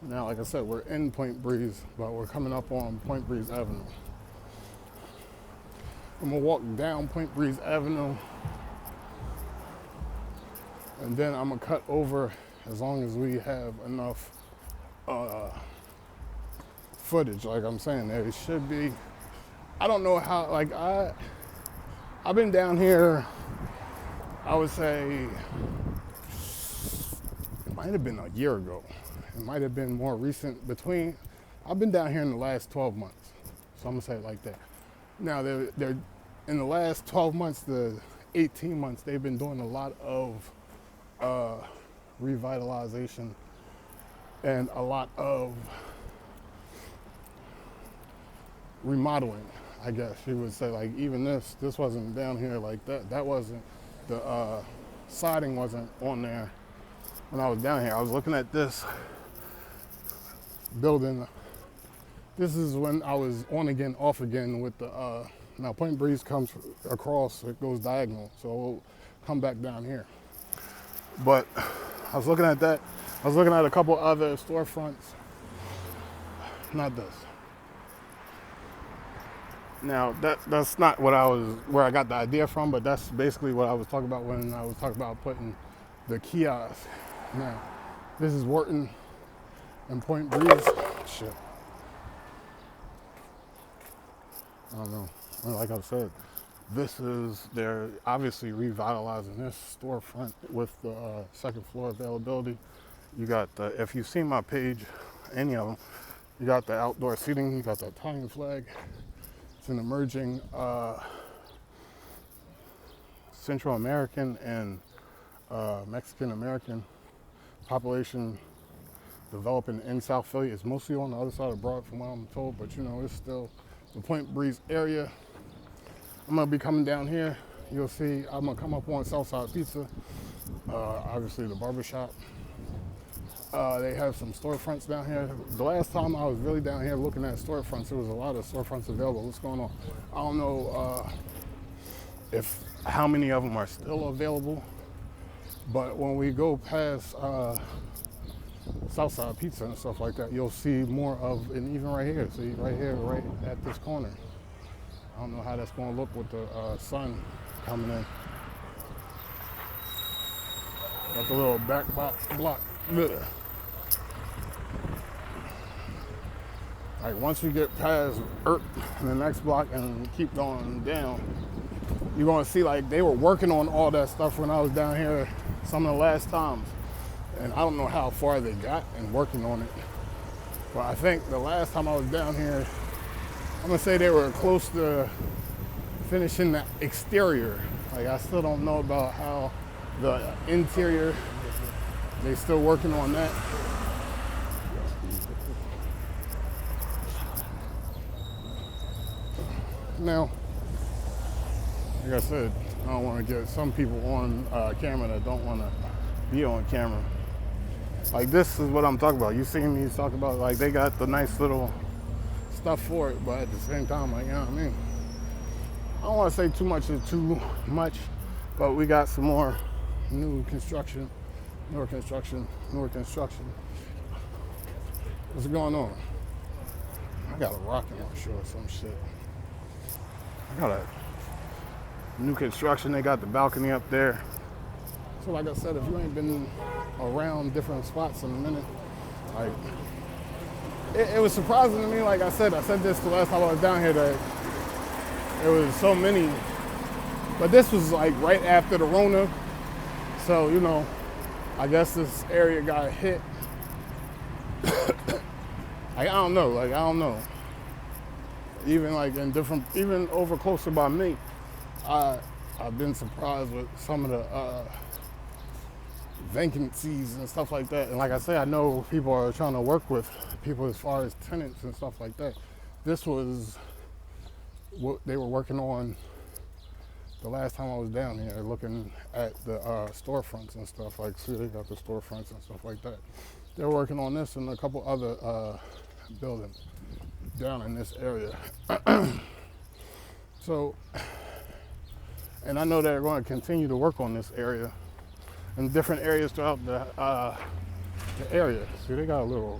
Now, like I said, we're in Point Breeze, but we're coming up on Point Breeze Avenue. I'm gonna walk down Point Breeze Avenue, and then I'm gonna cut over as long as we have enough footage. Like I'm saying, there should be. I don't know how. Like I've been down here. I would say it might have been a year ago. It might have been more recent. I've been down here in the last 12 months. So I'm gonna say it like that. Now they're in the last 12 months, the 18 months, they've been doing a lot of revitalization and a lot of remodeling, I guess you would say. Like even this wasn't down here like that. That wasn't, the siding wasn't on there when I was down here. I was looking at this building. This is when I was on again, off again with the, now Point Breeze comes across, it goes diagonal, so we'll come back down here. But I was looking at that. I was looking at a couple other storefronts. Not this. Now that's not where I got the idea from, but that's basically what I was talking about when I was talking about putting the kiosk. Now, this is Wharton and Point Breeze. Shit. I don't know. Like I said, they're obviously revitalizing this storefront with the second floor availability. You got if you've seen my page, any of them, you got the outdoor seating, you got the Italian flag. It's an emerging Central American and Mexican American population developing in South Philly. It's mostly on the other side of Broad from what I'm told, but it's still the Point Breeze area. I'm gonna be coming down here. You'll see I'm gonna come up on Southside Pizza, obviously the barbershop. They have some storefronts down here. The last time I was really down here looking at storefronts, there was a lot of storefronts available. What's going on? I don't know how many of them are still available, but when we go past Southside Pizza and stuff like that, you'll see more of, and even right here, see right here, right at this corner. I don't know how that's going to look with the sun coming in. Got the little back block. Ugh. Like once you get past the next block and keep going down, you're going to see like they were working on all that stuff when I was down here some of the last times. And I don't know how far they got in working on it. But I think the last time I was down here, I'm gonna say they were close to finishing the exterior. Like I still don't know about how the interior, they still working on that. Now, like I said, I don't want to get some people on camera that don't want to be on camera. Like this is what I'm talking about. You seen me talk about like they got the nice little stuff for it, but at the same time, like, you know what I mean? I don't want to say too much, but we got some more newer construction. What's going on? I got a rocket launcher or some shit. I got a new construction. They got the balcony up there. So like I said, if you ain't been around different spots in a minute, like, it was surprising to me. Like I said this the last time I was down here, that there was so many, but this was like right after the Rona. So, I guess this area got hit. I don't know. Even like in different, even over closer by me, I've been surprised with some of the vacancies and stuff like that. And like I say, I know people are trying to work with people as far as tenants and stuff like that. This was what they were working on the last time I was down here, looking at the storefronts and stuff. Like, see, they got the storefronts and stuff like that. They're working on this and a couple other buildings down in this area. So, and I know they're going to continue to work on this area in different areas throughout the area. See, they got a little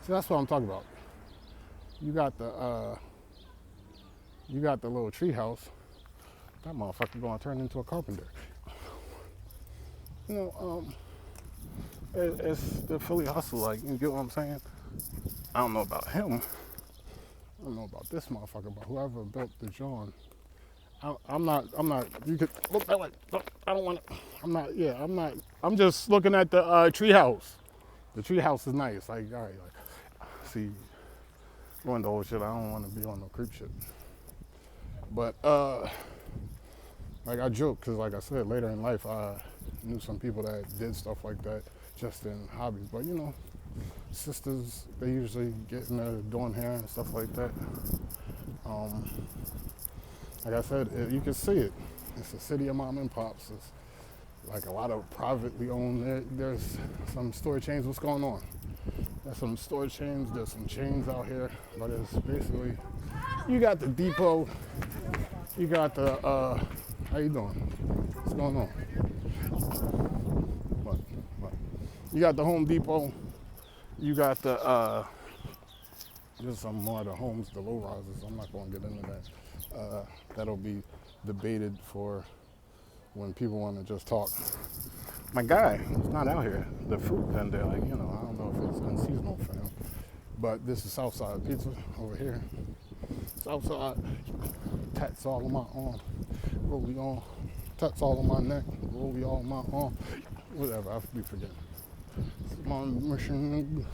See, that's what I'm talking about. You got the little tree house. That motherfucker gonna turn into a carpenter. You know, it's the Philly hustle. Like, you get what I'm saying? I don't know about him. I don't know about this motherfucker, but whoever built the John, I'm not, you could look that way. I don't want to, I'm just looking at the tree house. The tree house is nice. Like, all right, like, see, going the old shit, I don't want to be on no creep shit. But, like, I joke, because like I said, later in life, I knew some people that did stuff like that just in hobbies. But, you know, sisters, they usually get in there doing hair and stuff like that. Like I said, you can see it. It's a city of mom and pops. It's like a lot of privately owned. There's some store chains. What's going on? There's some store chains. There's some chains out here. But it's basically, you got the Depot. You got the, how you doing? What's going on? What? You got the Home Depot. You got the, there's some more of the homes, the low rises. I'm not going to get into that. That'll be debated for when people want to just talk. My guy is not out here. The fruit vendor, like, you know, I don't know if it's unseasonal for him. But this is Southside Pizza over here. Southside, tats all on my arm, rollie on, tats all on my neck, rollie all on my arm, whatever, I be forgetting. It's my mission,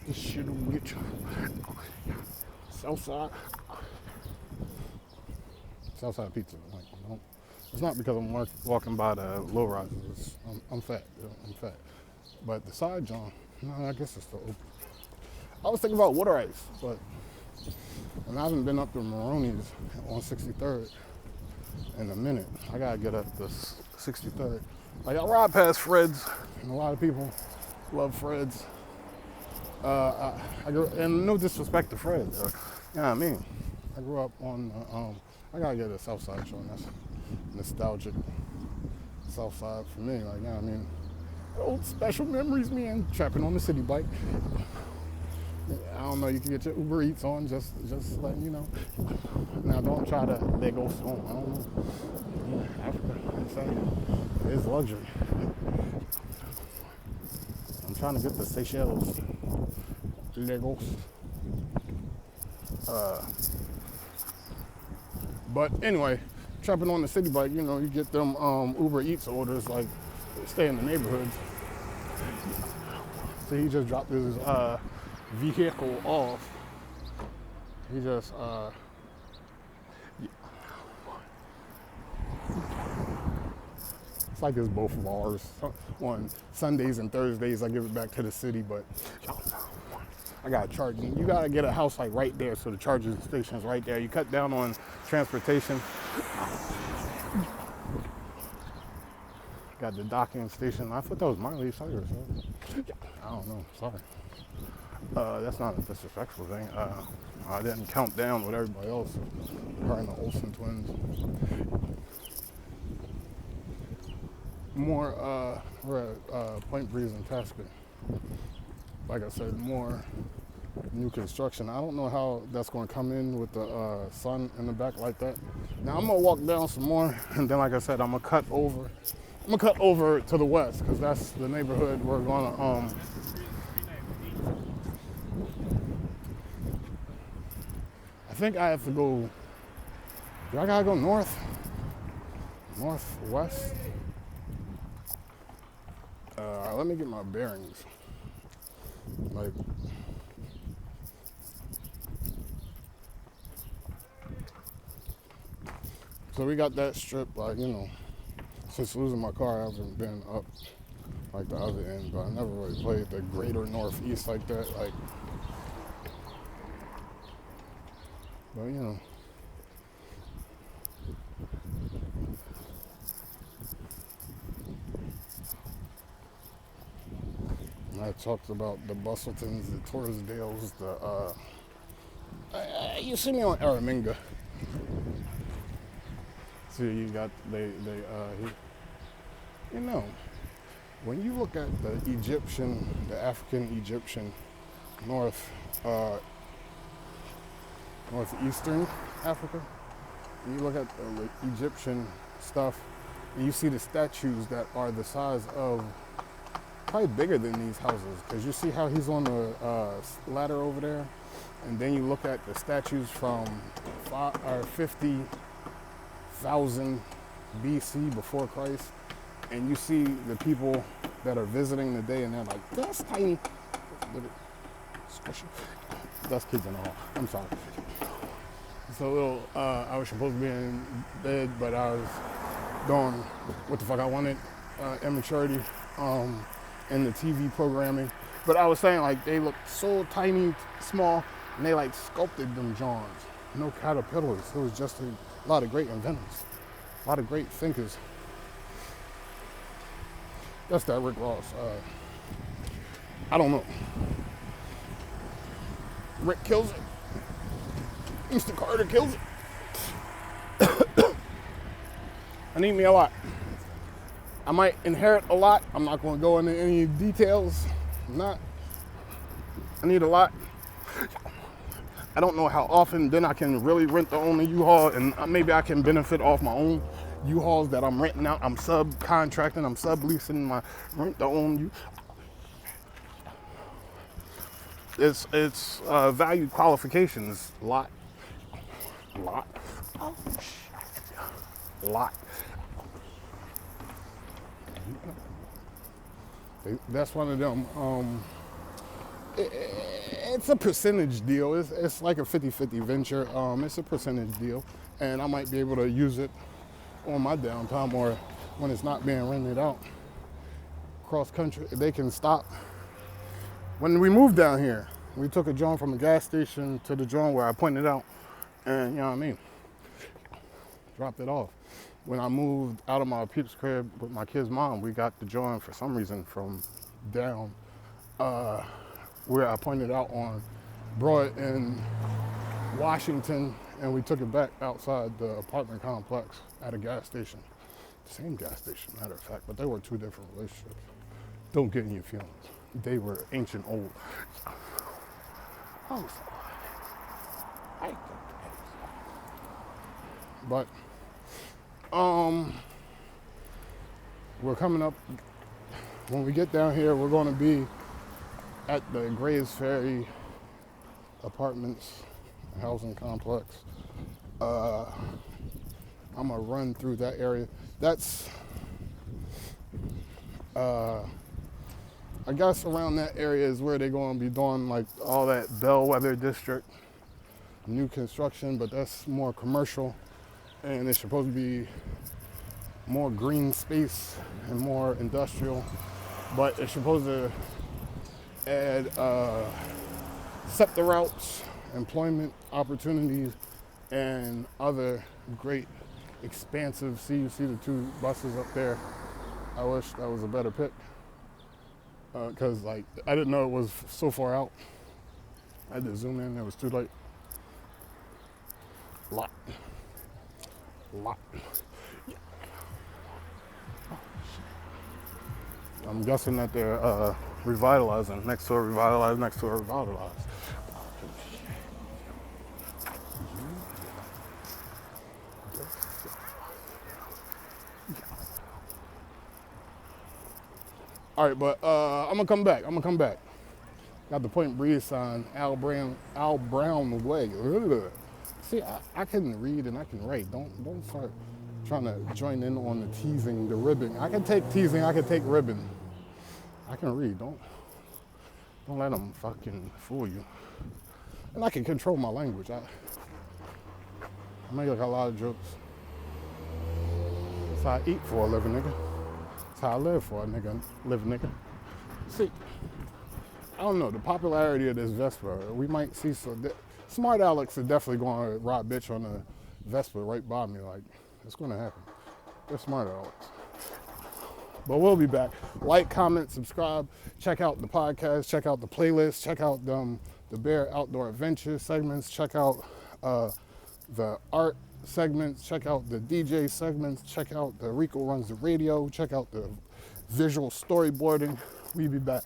this shit will get you. Southside Pizza, like, you know, it's not because I'm walking by the low rises, I'm fat, I'm fat. But the side John, no, I guess it's still open. I was thinking about water ice, but, and I haven't been up to Maroney's on 63rd in a minute. I gotta get up to 63rd. Like, I ride past Fred's, and a lot of people love Fred's. And no disrespect to Fred's, you know what I mean? I grew up on, I gotta get a Southside show, and that's nostalgic Southside for me, like, you know what I mean? Old special memories, man, trapping on the city bike. I don't know, you can get your Uber Eats on, just letting you know. Now, don't try to Legos home. I don't know. Yeah, Africa, it's luxury. I'm trying to get the Seychelles Legos. But anyway, trapping on the city bike, you know, you get them Uber Eats orders, like, stay in the neighborhoods. So he just dropped his vehicle off. He just it's like it's both of ours. On Sundays and Thursdays I give it back to the city, but I got charging. You gotta get a house like right there, so the charging station's right there. You cut down on transportation. Got the docking station. I thought that was Miley Cyrus. I don't know. Sorry. That's not a disrespectful thing. I didn't count down with everybody else. Her and the Olsen twins. More, we're at Point Breeze and Tasker. Like I said, more new construction. I don't know how that's going to come in with the sun in the back like that. Now I'm going to walk down some more, and then, like I said, I'm going to cut over to the west, because that's the neighborhood we're going to, I think I have to go, do I gotta go north? Northwest? Let me get my bearings. Like, so we got that strip, like, you know, since losing my car, I haven't been up like the other end, but I never really played the greater northeast like that, like, but, you know. I talked about the Bustletons, the Torresdales, you see me on Araminga. So you got, you know, when you look at the the African, Egyptian, northeastern Africa. And you look at the Egyptian stuff, and you see the statues that are the size of, probably bigger than these houses, because you see how he's on the ladder over there, and then you look at the statues from 50,000 BC before Christ, and you see the people that are visiting today, and they're like, that's tiny. That's kids in the hall. I'm sorry. So I was supposed to be in bed, but I was doing what the fuck I wanted, immaturity, in the TV programming. But I was saying, like, they look so tiny, small, and they like sculpted them Johns. No caterpillars. It was just a lot of great inventors, a lot of great thinkers. That's that Rick Ross. I don't know. Rick kills it. Mr. Carter kills it. I need me a lot. I might inherit a lot. I'm not going to go into any details. I need a lot. I don't know how often. Then I can really rent to own a U-Haul, and maybe I can benefit off my own U-Hauls that I'm renting out. I'm subcontracting. I'm subleasing my rent to own U. It's value qualifications. Lot. Oh shit. Lot. That's one of them. It's a percentage deal. It's like a 50-50 venture. It's a percentage deal, and I might be able to use it on my downtime or when it's not being rented out. Cross country, they can stop. When we moved down here, we took a joint from the gas station to the joint where I pointed out, and you know what I mean, dropped it off. When I moved out of my peeps crib with my kid's mom, we got the joint for some reason from down where I pointed out on Broad in Washington, and we took it back outside the apartment complex at a gas station. Same gas station, matter of fact, but they were two different relationships. Don't get in your feelings. They were ancient old. Oh, but we're coming up. When we get down here, we're going to be at the Grays Ferry Apartments housing complex. I'm gonna run through that area. That's I guess around that area is where they're going to be doing like all that Bellwether district, new construction, but that's more commercial, and it's supposed to be more green space and more industrial, but it's supposed to add SEPTA routes, employment opportunities, and other great expansive. You see the two buses up there. I wish that was a better pick because like I didn't know it was so far out. I had to zoom in. It was too late. Lot. Yeah. I'm guessing that they're revitalizing next to a revitalized, next to a revitalized. All right, but I'm gonna come back. Got the Point Breeze sign, Al Brown way. Ugh. See, I can read and I can write. Don't start trying to join in on the teasing, the ribbing. I can take teasing, I can take ribbing. I can read. Don't let them fucking fool you. And I can control my language. I make like a lot of jokes. That's how I eat for a living, nigga. That's how I live for a nigga. See, I don't know, the popularity of this Vespa, we might see some, smart Alex is definitely going to rob bitch on the Vespa right by me, like, it's going to happen. They're smart Alex. But we'll be back. Like, comment, subscribe, check out the podcast, check out the playlist, check out the DaBear Outdoor Adventure segments, check out the art segments, check out the DJ segments, check out the Rico Runs the Radio, check out the visual storyboarding. We'll be back.